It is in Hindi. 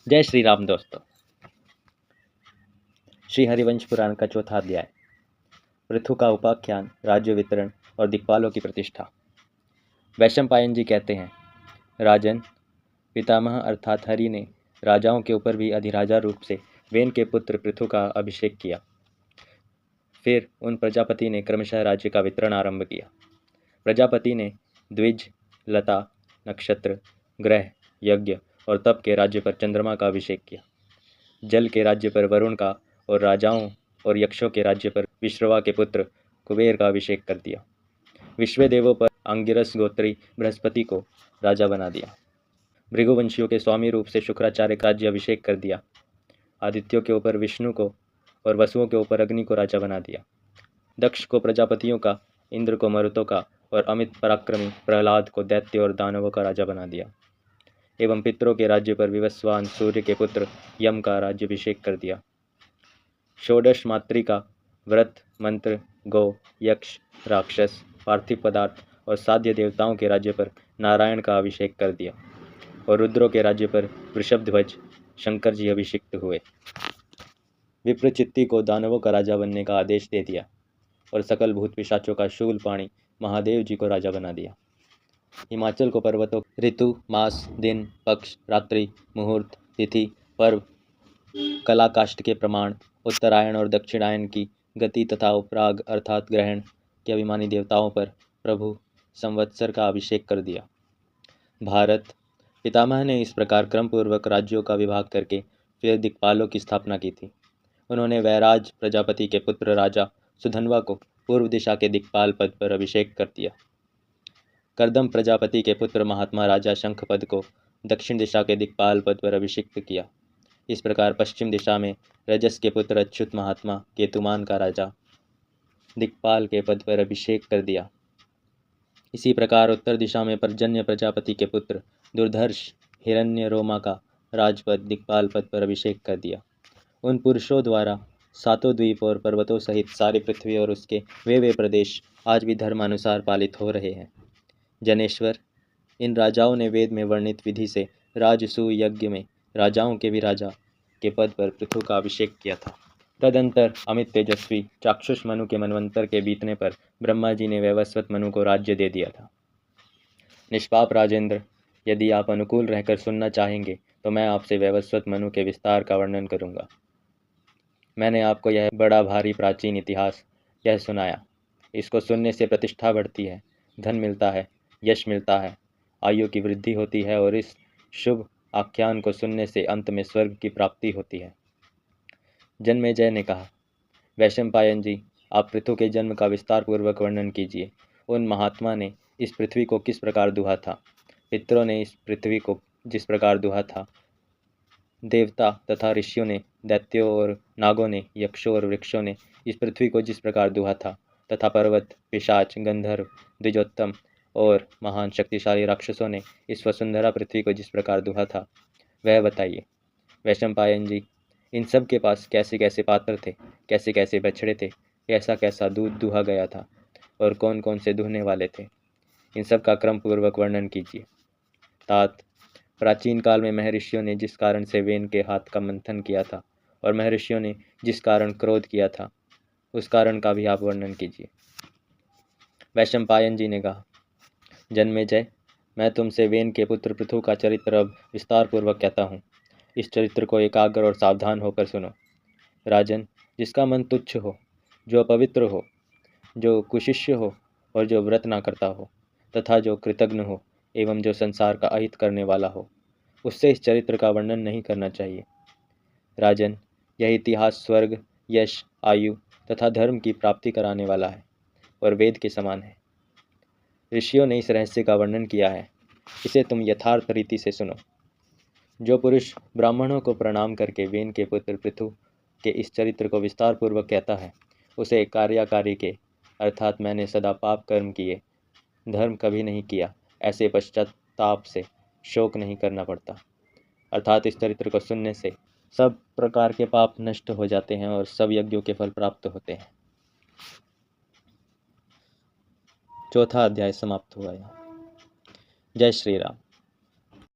जय श्री राम दोस्तों। श्री हरिवंश पुराण का चौथा अध्याय, पृथु का उपाख्यान, राज्य वितरण और दिक्पालों की प्रतिष्ठा। वैशंपायन जी कहते हैं, राजन, पितामह अर्थात हरि ने राजाओं के ऊपर भी अधिराजा रूप से वेन के पुत्र पृथु का अभिषेक किया। फिर उन प्रजापति ने क्रमशः राज्य का वितरण आरंभ किया। प्रजापति ने द्विज, लता, नक्षत्र, ग्रह, यज्ञ और तप के राज्य पर चंद्रमा का अभिषेक किया। जल के राज्य पर वरुण का और राजाओं और यक्षों के राज्य पर विश्रवा के पुत्र कुबेर का अभिषेक कर दिया। विश्वदेवों पर अंगिरस गोत्री बृहस्पति को राजा बना दिया। भृगुवंशियों के स्वामी रूप से शुक्राचार्य का राज्य अभिषेक कर दिया। आदित्यों के ऊपर विष्णु को और वसुओं के ऊपर अग्नि को राजा बना दिया। दक्ष को प्रजापतियों का, इंद्र को मरुतों का और अमित पराक्रमी प्रहलाद को दैत्य और दानवों का राजा बना दिया। एवं पितरों के राज्य पर विवस्वान सूर्य के पुत्र यम का राज्याभिषेक कर दिया। षोडश मातृका, व्रत, मंत्र, गौ, यक्ष, राक्षस, पार्थिव पदार्थ और साध्य देवताओं के राज्य पर नारायण का अभिषेक कर दिया और रुद्रों के राज्य पर वृषभध्वज शंकर जी अभिषिक्त हुए। विप्रचित्ति को दानवों का राजा बनने का आदेश दे दिया और सकल भूत पिशाचों का शूलपाणी महादेव जी को राजा बना दिया। हिमाचल को पर्वतों, ऋतु, मास, दिन, पक्ष, रात्रि, मुहूर्त, तिथि, पर्व, कलाकाष्ठ के प्रमाण, उत्तरायण और दक्षिणायन की गति तथा उपराग अर्थात ग्रहण के अभिमानी देवताओं पर प्रभु संवत्सर का अभिषेक कर दिया। भारत, पितामह ने इस प्रकार क्रमपूर्वक राज्यों का विभाग करके फिर दिक्पालों की स्थापना की थी। उन्होंने वैराज प्रजापति के पुत्र राजा सुधन्वा को पूर्व दिशा के दिक्पाल पद पर अभिषेक कर दिया। कर्दम प्रजापति के पुत्र महात्मा राजा शंखपद को दक्षिण दिशा के दिक्पाल पद पर अभिषिक्त किया। इस प्रकार पश्चिम दिशा में रजस के पुत्र अच्युत महात्मा केतुमान का राजा दिक्पाल के पद पर अभिषेक कर दिया। इसी प्रकार उत्तर दिशा में पर्जन्य प्रजापति के पुत्र दुर्धर्ष हिरण्य रोमा का राजपद दिक्पाल पद पर अभिषेक कर दिया। उन पुरुषों द्वारा सातों द्वीप और पर्वतों सहित सारी पृथ्वी और उसके वे प्रदेश आज भी धर्मानुसार पालित हो रहे हैं। जनेश्वर, इन राजाओं ने वेद में वर्णित विधि से राजसूय यज्ञ में राजाओं के भी राजा के पद पर पृथु का अभिषेक किया था। तदंतर अमित तेजस्वी चाक्षुष मनु के मनवंतर के बीतने पर ब्रह्मा जी ने वैवस्वत मनु को राज्य दे दिया था। निष्पाप राजेंद्र, यदि आप अनुकूल रहकर सुनना चाहेंगे तो मैं आपसे वैवस्वत मनु के विस्तार का वर्णन करूंगा। मैंने आपको यह बड़ा भारी प्राचीन इतिहास यह सुनाया। इसको सुनने से प्रतिष्ठा बढ़ती है, धन मिलता है, यश मिलता है, आयु की वृद्धि होती है और इस शुभ आख्यान को सुनने से अंत में स्वर्ग की प्राप्ति होती है। जन्मेजय ने कहा, वैशंपायन जी, आप पृथु के जन्म का विस्तार पूर्वक वर्णन कीजिए। उन महात्मा ने इस पृथ्वी को किस प्रकार दुहा था, पितरों ने इस पृथ्वी को जिस प्रकार दुहा था, देवता तथा ऋषियों ने, दैत्यों और नागों ने, यक्षों और वृक्षों ने इस पृथ्वी को जिस प्रकार दुहा था, तथा पर्वत, पिशाच, गंधर्व, द्विजोत्तम और महान शक्तिशाली राक्षसों ने इस वसुंधरा पृथ्वी को जिस प्रकार दुहा था, वह बताइए। वैशंपायन जी, इन सब के पास कैसे कैसे पात्र थे, कैसे कैसे बछड़े थे, कैसा कैसा दूध दुहा गया था और कौन कौन से दुहने वाले थे, इन सब का क्रम पूर्वक वर्णन कीजिए। तात, प्राचीन काल में महर्षियों ने जिस कारण से वेन के हाथ का मंथन किया था और महर्षियों ने जिस कारण क्रोध किया था, उस कारण का भी आप वर्णन कीजिए। वैशंपायन जी ने कहा, जन्मेजय, मैं तुमसे वेन के पुत्र पृथु का चरित्र अब विस्तार पूर्वक कहता हूँ। इस चरित्र को एकाग्र और सावधान होकर सुनो। राजन, जिसका मन तुच्छ हो, जो अपवित्र हो, जो कुशिष्य हो और जो व्रत ना करता हो, तथा जो कृतघ्न हो एवं जो संसार का अहित करने वाला हो, उससे इस चरित्र का वर्णन नहीं करना चाहिए। राजन, यह इतिहास स्वर्ग, यश, आयु तथा धर्म की प्राप्ति कराने वाला है और वेद के समान है। ऋषियों ने इस रहस्य का वर्णन किया है, इसे तुम यथार्थ रीति से सुनो। जो पुरुष ब्राह्मणों को प्रणाम करके वेन के पुत्र पृथु के इस चरित्र को विस्तार पूर्वक कहता है, उसे कार्याकारी के अर्थात मैंने सदा पाप कर्म किए, धर्म कभी नहीं किया, ऐसे पश्चाताप से शोक नहीं करना पड़ता। अर्थात इस चरित्र को सुनने से सब प्रकार के पाप नष्ट हो जाते हैं और सब यज्ञों के फल प्राप्त होते हैं। चौथा अध्याय समाप्त हुआ। जय श्री राम।